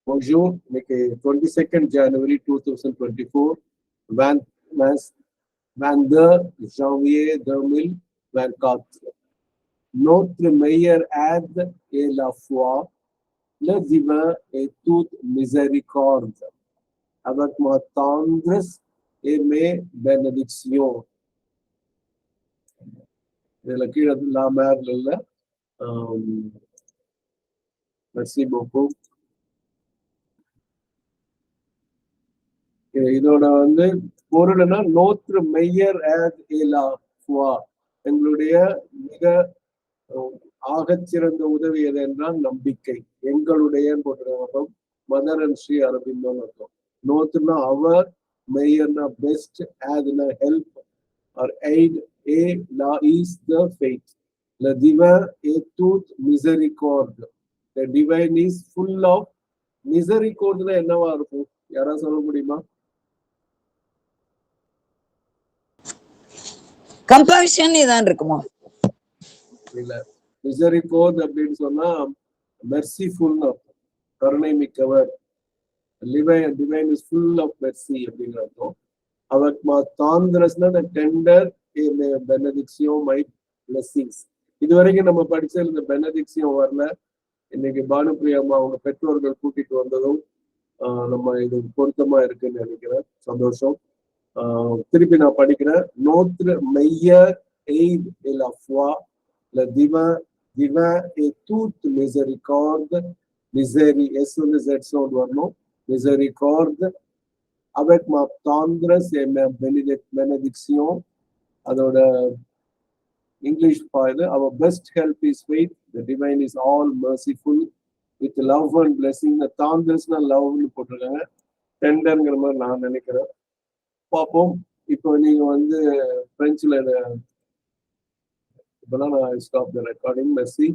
Bonjour, இன்னைக்கு 22nd January 2024, 22 janvier 2024. Notre meilleur aide est la foi, le divin est toute miséricorde, avec ma tendresse et mes bénédictions. இதில் கீழே லாமேர்ல இல்லை. Merci beaucoup. இதோட பொருள்னா நோற்று மெய்யர் எங்களுடைய மிக ஆகச்சிறந்த உதவி எது என்றால் நம்பிக்கை. எங்களுடைய போட்டிருக்கோம். மதர் அண்ட் ஸ்ரீ அரபிந்தோன்னு அர்த்தம். நோத்துனா அவர், மெய்யர்னா பெஸ்ட், ஆத்னா ஹெல்ப் ஆர் எய்ட், ஏ லா இஸ் த ஃபெய்த், ல டிவைன் est toute miséricorde. The divine is full of miséricorde. என்னவா இருக்கும்? யாராவது சொல்ல முடியுமா? கம்பேஷன் இதான் இருக்குமா? இல்ல, மிசரிகோர்ட் அப்படின்னு சொன்னா மெர்சிஃபுல், கருணை மிக்கவர். Divine is full of mercy அப்படிங்கிற அர்த்தம். அவர் தாந்திரஸ்னா டெண்டர் பெனடிக்ஷன் மை பிளெஸிங்ஸ். இது வரைக்கும் நம்ம படிச்ச இந்த பெனடிக்ஷன் வரல. இன்னைக்கு பானுப்பிரியாமா அவங்க பெற்றோர்கள் கூட்டிட்டு வந்ததும் நம்ம இது பொருத்தமா இருக்குன்னு நினைக்கிறேன். சந்தோஷம். திருப்பி நான் படிக்கிறேன். Notre meilleur aide est la foi, le divin est toute miséricorde, miséricorde, avec ma tendresse et ma bénédiction. அதோட English point, our best help is faith, the divine is all merciful, with love and blessing. the tendressனா லவ்னு போட்டிருக்காங்க. டெண்டர்ங்கிற மாதிரி நான் நினைக்கிறேன். பார்ப்போம். இப்போ நீங்க பிரெஞ்சுல இப்பதான் நான் ஸ்டாப் த ரெக்கார்டிங். மெர்சி.